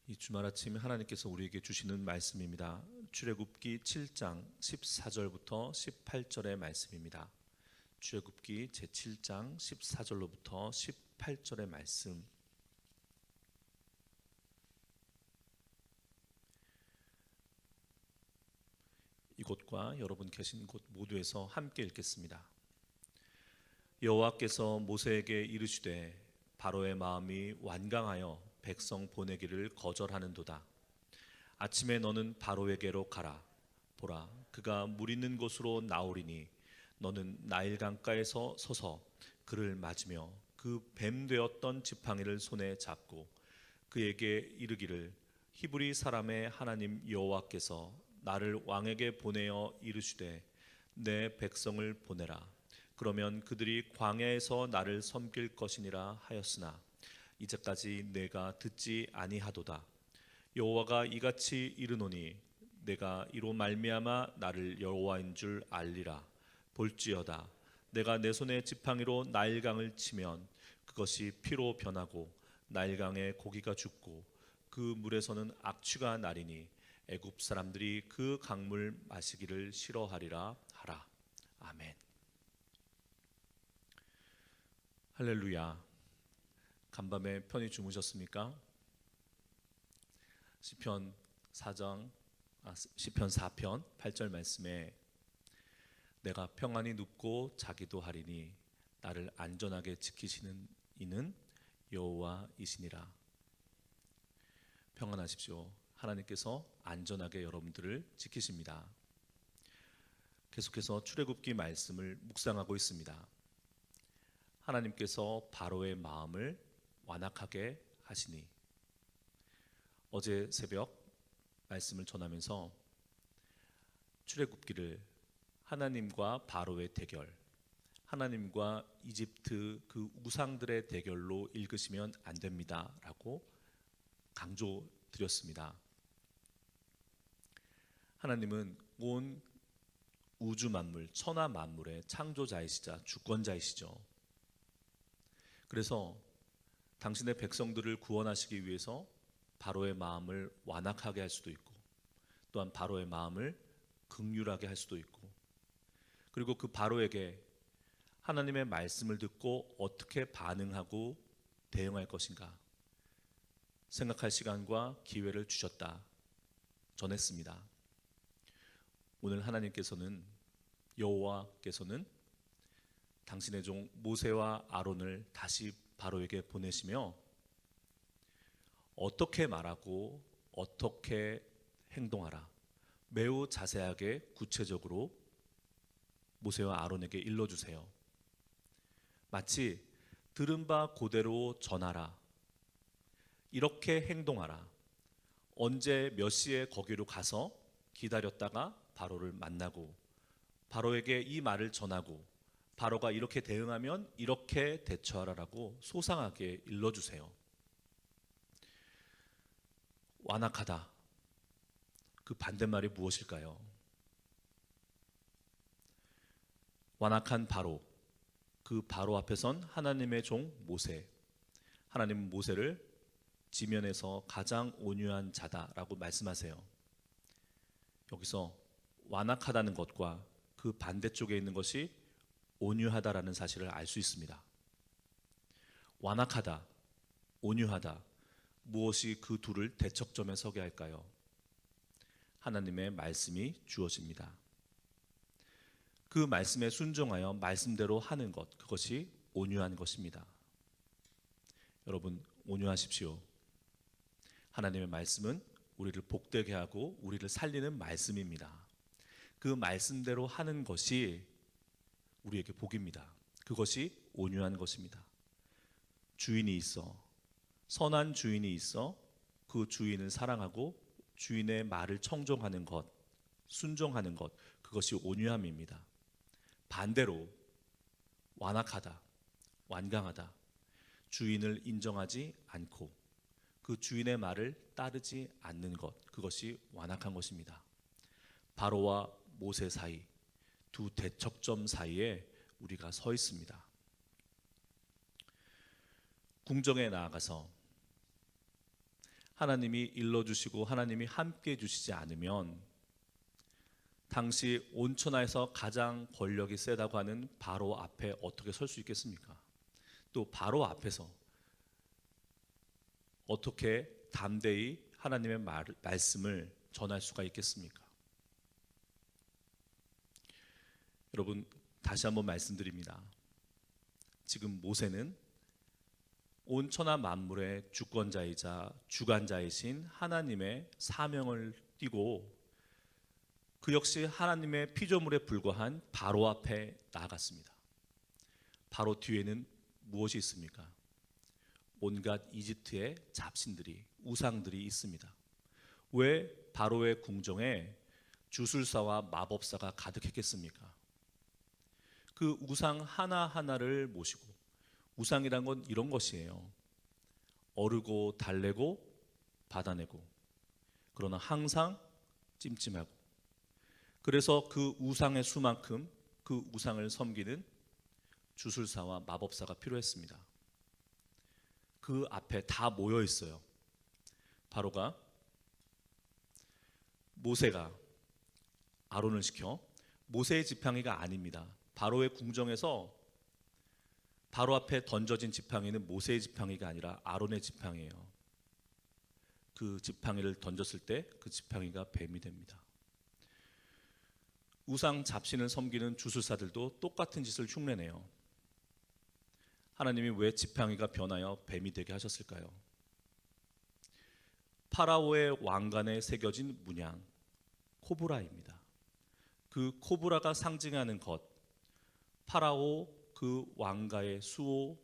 이 주말 아침 하나님께서 우리에게 주시는 말씀입니다. 출애굽기 7장 14절부터 18절의 말씀입니다. 출애굽기 제7장 14절로부터 18절의 말씀. 이곳과 여러분 계신 곳 모두에서 함께 읽겠습니다. 여호와께서 모세에게 이르시되 바로의 마음이 완강하여 백성 보내기를 거절하는도다. 아침에 너는 바로에게로 가라. 보라, 그가 물 있는 곳으로 나오리니 너는 나일 강가에서 서서 그를 맞으며 그 뱀 되었던 지팡이를 손에 잡고 그에게 이르기를 히브리 사람의 하나님 여호와께서 나를 왕에게 보내어 이르시되 내 백성을 보내라. 그러면 그들이 광야에서 나를 섬길 것이니라 하였으나 이제까지 내가 듣지 아니하도다. 여호와가 이같이 이르노니 내가 이로 말미암아 나를 여호와인 줄 알리라. 볼지어다 내가 내 손에 지팡이로 나일강을 치면 그것이 피로 변하고 나일강에 고기가 죽고 그 물에서는 악취가 나리니 애굽 사람들이 그 강물 마시기를 싫어하리라 하라. 아멘. 할렐루야. 간밤에 편히 주무셨습니까? 시편 4편 8절 말씀에 내가 평안히 눕고 자기도 하리니 나를 안전하게 지키시는 이는 여호와이시니라. 평안하십시오. 하나님께서 안전하게 여러분들을 지키십니다. 계속해서 출애굽기 말씀을 묵상하고 있습니다. 하나님께서 바로의 마음을 완악하게 하시니, 어제 새벽 말씀을 전하면서 출애굽기를 하나님과 바로의 대결, 하나님과 이집트 그 우상들의 대결로 읽으시면 안 됩니다 라고 강조드렸습니다. 하나님은 온 우주 만물, 천하 만물의 창조자이시자 주권자이시죠. 그래서 당신의 백성들을 구원하시기 위해서 바로의 마음을 완악하게 할 수도 있고, 또한 바로의 마음을 긍휼하게 할 수도 있고, 그리고 그 바로에게 하나님의 말씀을 듣고 어떻게 반응하고 대응할 것인가 생각할 시간과 기회를 주셨다 전했습니다. 오늘 하나님께서는, 여호와께서는 당신의 종 모세와 아론을 다시 바로에게 보내시며 어떻게 말하고 어떻게 행동하라 매우 자세하게 구체적으로 모세와 아론에게 일러주세요. 마치 들은 바 그대로 전하라, 이렇게 행동하라, 언제 몇 시에 거기로 가서 기다렸다가 바로를 만나고 바로에게 이 말을 전하고 바로가 이렇게 대응하면 이렇게 대처하라라고 소상하게 일러주세요. 완악하다, 그 반대말이 무엇일까요? 완악한 바로, 그 바로 앞에선 하나님의 종 모세, 하나님은 모세를 지면에서 가장 온유한 자다라고 말씀하세요. 여기서 완악하다는 것과 그 반대쪽에 있는 것이 온유하다라는 사실을 알 수 있습니다. 완악하다, 온유하다, 무엇이 그 둘을 대척점에 서게 할까요? 하나님의 말씀이 주어집니다. 그 말씀에 순종하여 말씀대로 하는 것, 그것이 온유한 것입니다. 여러분, 온유하십시오. 하나님의 말씀은 우리를 복되게 하고 우리를 살리는 말씀입니다. 그 말씀대로 하는 것이 우리에게 복입니다. 그것이 온유한 것입니다. 주인이 있어, 선한 주인이 있어 그 주인을 사랑하고 주인의 말을 청종하는 것, 순종하는 것, 그것이 온유함입니다. 반대로 완악하다, 완강하다, 주인을 인정하지 않고 그 주인의 말을 따르지 않는 것, 그것이 완악한 것입니다. 바로와 모세 사이, 두 대척점 사이에 우리가 서 있습니다. 궁정에 나아가서 하나님이 일러주시고 하나님이 함께 해주시지 않으면 당시 온천하에서 가장 권력이 세다고 하는 바로 앞에 어떻게 설 수 있겠습니까? 또 바로 앞에서 어떻게 담대히 하나님의 말씀을 전할 수가 있겠습니까? 여러분, 다시 한번 말씀드립니다. 지금 모세는 온 천하 만물의 주권자이자 주관자이신 하나님의 사명을 띠고 그 역시 하나님의 피조물에 불과한 바로 앞에 나아갔습니다. 바로 뒤에는 무엇이 있습니까? 온갖 이집트의 잡신들이, 우상들이 있습니다. 왜 바로의 궁정에 주술사와 마법사가 가득했겠습니까? 그 우상 하나하나를 모시고, 우상이란 건 이런 것이에요. 어르고 달래고 받아내고, 그러나 항상 찜찜하고, 그래서 그 우상의 수만큼 그 우상을 섬기는 주술사와 마법사가 필요했습니다. 그 앞에 다 모여 있어요. 바로가 모세가 아론을 시켜, 모세의 지팡이가 아닙니다. 바로의 궁정에서 바로 앞에 던져진 지팡이는 모세의 지팡이가 아니라 아론의 지팡이예요. 그 지팡이를 던졌을 때 그 지팡이가 뱀이 됩니다. 우상 잡신을 섬기는 주술사들도 똑같은 짓을 흉내내요. 하나님이 왜 지팡이가 변하여 뱀이 되게 하셨을까요? 파라오의 왕관에 새겨진 문양, 코브라입니다. 그 코브라가 상징하는 것, 파라오 그 왕가의 수호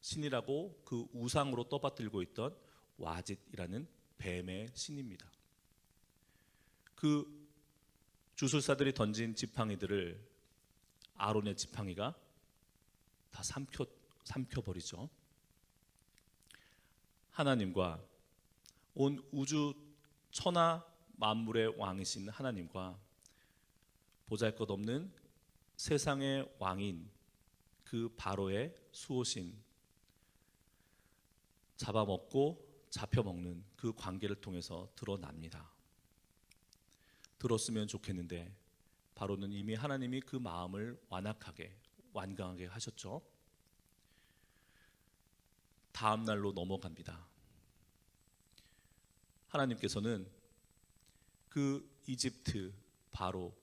신이라고 그 우상으로 떠받들고 있던 와짓이라는 뱀의 신입니다. 그 주술사들이 던진 지팡이들을 아론의 지팡이가 다 삼켜버리죠. 하나님과 온 우주 천하 만물의 왕이신 하나님과 보잘것없는 세상의 왕인 그 바로의 수호신, 잡아먹고 잡혀먹는 그 관계를 통해서 드러납니다. 들었으면 좋겠는데 바로는 이미 하나님이 그 마음을 완강하게 하셨죠. 다음 날로 넘어갑니다. 하나님께서는 그 이집트 바로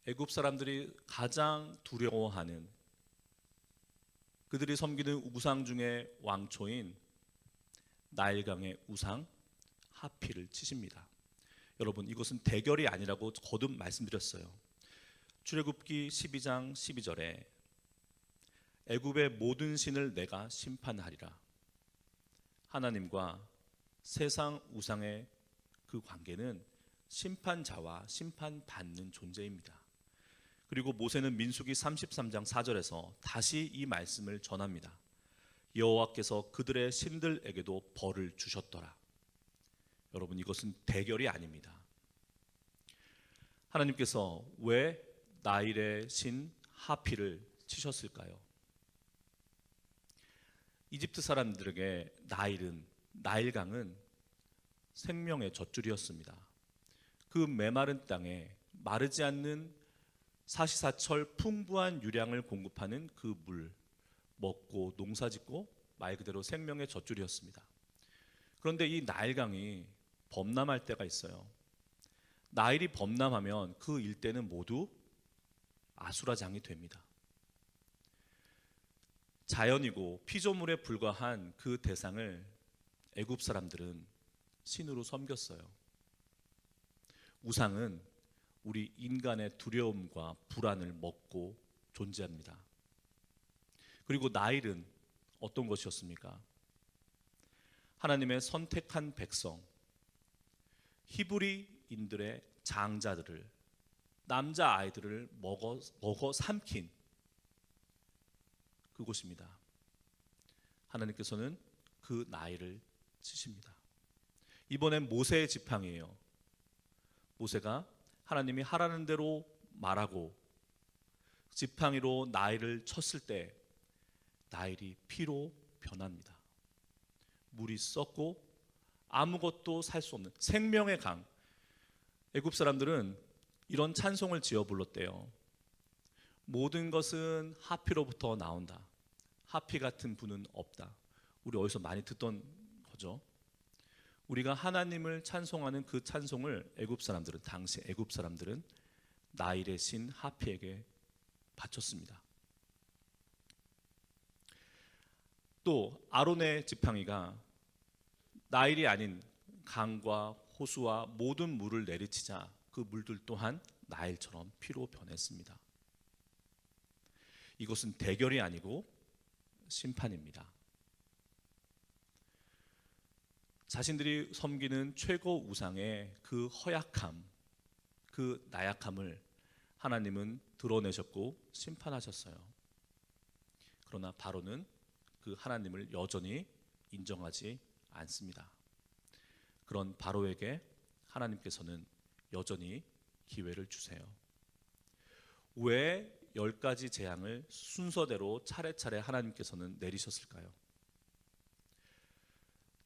애굽 사람들이 가장 두려워하는, 그들이 섬기는 우상 중에 왕초인 나일강의 우상 하피를 치십니다. 여러분, 이것은 대결이 아니라고 거듭 말씀드렸어요. 출애굽기 12장 12절에 애굽의 모든 신을 내가 심판하리라. 하나님과 세상 우상의 그 관계는 심판자와 심판받는 존재입니다. 그리고 모세는 민수기 33장 4절에서 다시 이 말씀을 전합니다. 여호와께서 그들의 신들에게도 벌을 주셨더라. 여러분, 이것은 대결이 아닙니다. 하나님께서 왜 나일의 신 하피를 치셨을까요? 이집트 사람들에게 나일강은 생명의 젖줄이었습니다. 그 메마른 땅에 마르지 않는 사시사철 풍부한 유량을 공급하는 그 물, 먹고 농사짓고 말 그대로 생명의 젖줄이었습니다. 그런데 이 나일강이 범람할 때가 있어요. 나일이 범람하면 그 일대는 모두 아수라장이 됩니다. 자연이고 피조물에 불과한 그 대상을 애굽 사람들은 신으로 섬겼어요. 우상은 우리 인간의 두려움과 불안을 먹고 존재합니다. 그리고 나일은 어떤 것이었습니까? 하나님의 선택한 백성, 히브리인들의 장자들을, 남자 아이들을 먹어 삼킨 그곳입니다. 하나님께서는 그 나일을 치십니다. 이번엔 모세의 지팡이에요. 모세가 하나님이 하라는 대로 말하고 지팡이로 나일을 쳤을 때 나일이 피로 변합니다. 물이 썩고 아무것도 살 수 없는 생명의 강. 애굽 사람들은 이런 찬송을 지어 불렀대요. 모든 것은 하피로부터 나온다. 하피 같은 분은 없다. 우리 어디서 많이 듣던 거죠. 우리가 하나님을 찬송하는 그 찬송을 당시 애굽 사람들은 나일의 신 하피에게 바쳤습니다. 또 아론의 지팡이가 나일이 아닌 강과 호수와 모든 물을 내리치자 그 물들 또한 나일처럼 피로 변했습니다. 이것은 대결이 아니고 심판입니다. 자신들이 섬기는 최고 우상의 그 허약함, 그 나약함을 하나님은 드러내셨고 심판하셨어요. 그러나 바로는 그 하나님을 여전히 인정하지 않습니다. 그런 바로에게 하나님께서는 여전히 기회를 주세요. 왜 10가지 재앙을 순서대로 차례차례 하나님께서는 내리셨을까요?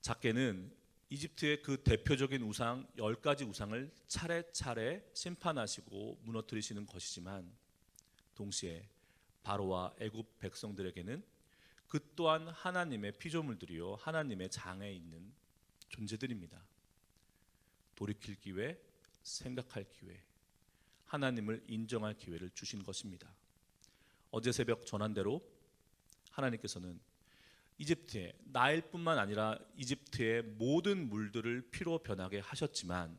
작게는 이집트의 그 대표적인 우상 10가지 우상을 차례차례 심판하시고 무너뜨리시는 것이지만 동시에 바로와 애굽 백성들에게는 그 또한 하나님의 피조물들이요 하나님의 장에 있는 존재들입니다. 돌이킬 기회, 생각할 기회, 하나님을 인정할 기회를 주신 것입니다. 어제 새벽 전한 대로 하나님께서는 이집트의 나일뿐만 아니라 이집트의 모든 물들을 피로 변하게 하셨지만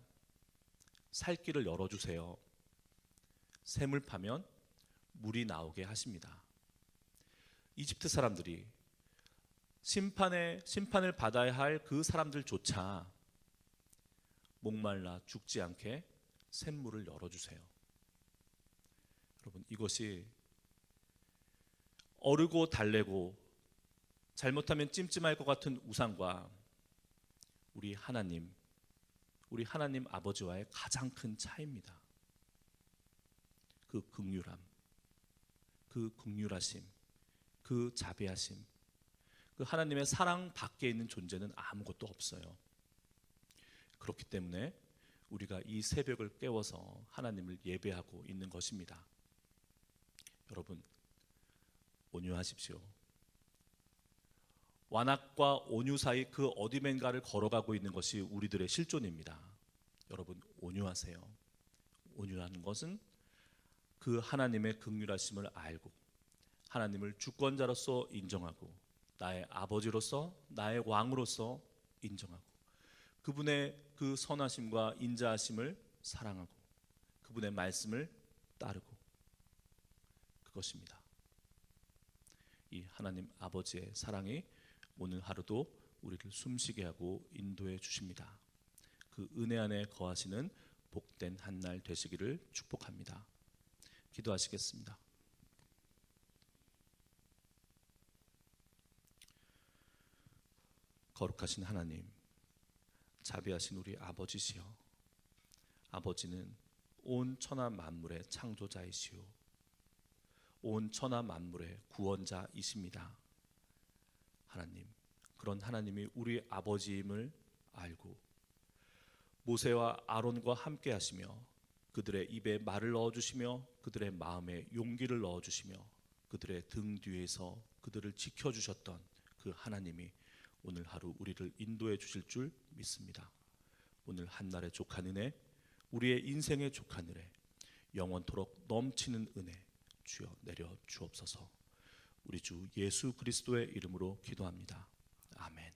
살 길을 열어주세요. 샘을 파면 물이 나오게 하십니다. 이집트 사람들이 심판을 받아야 할 그 사람들조차 목말라 죽지 않게 샘물을 열어주세요. 여러분, 이것이 어르고 달래고 잘못하면 찜찜할 것 같은 우상과 우리 하나님 아버지와의 가장 큰 차이입니다. 그 긍휼함, 그 긍휼하심, 그 자비하심, 그 하나님의 사랑 밖에 있는 존재는 아무것도 없어요. 그렇기 때문에 우리가 이 새벽을 깨워서 하나님을 예배하고 있는 것입니다. 여러분, 온유하십시오. 완악과 온유 사이 그 어디맨가를 걸어가고 있는 것이 우리들의 실존입니다. 여러분, 온유하세요. 온유하는 것은 그 하나님의 긍휼하심을 알고 하나님을 주권자로서 인정하고 나의 아버지로서 나의 왕으로서 인정하고 그분의 그 선하심과 인자하심을 사랑하고 그분의 말씀을 따르고 그것입니다. 이 하나님 아버지의 사랑이 오늘 하루도 우리를 숨쉬게 하고 인도해 주십니다. 그 은혜 안에 거하시는 복된 한 날 되시기를 축복합니다. 기도하시겠습니다. 거룩하신 하나님, 자비하신 우리 아버지시여, 아버지는 온 천하 만물의 창조자이시오 온 천하 만물의 구원자이십니다. 하나님, 그런 하나님이 우리 아버지임을 알고 모세와 아론과 함께 하시며 그들의 입에 말을 넣어주시며 그들의 마음에 용기를 넣어주시며 그들의 등 뒤에서 그들을 지켜주셨던 그 하나님이 오늘 하루 우리를 인도해 주실 줄 믿습니다. 오늘 한날의 족한 은혜, 우리의 인생의 족한 은혜, 영원토록 넘치는 은혜 주여 내려 주옵소서. 우리 주 예수 그리스도의 이름으로 기도합니다. 아멘.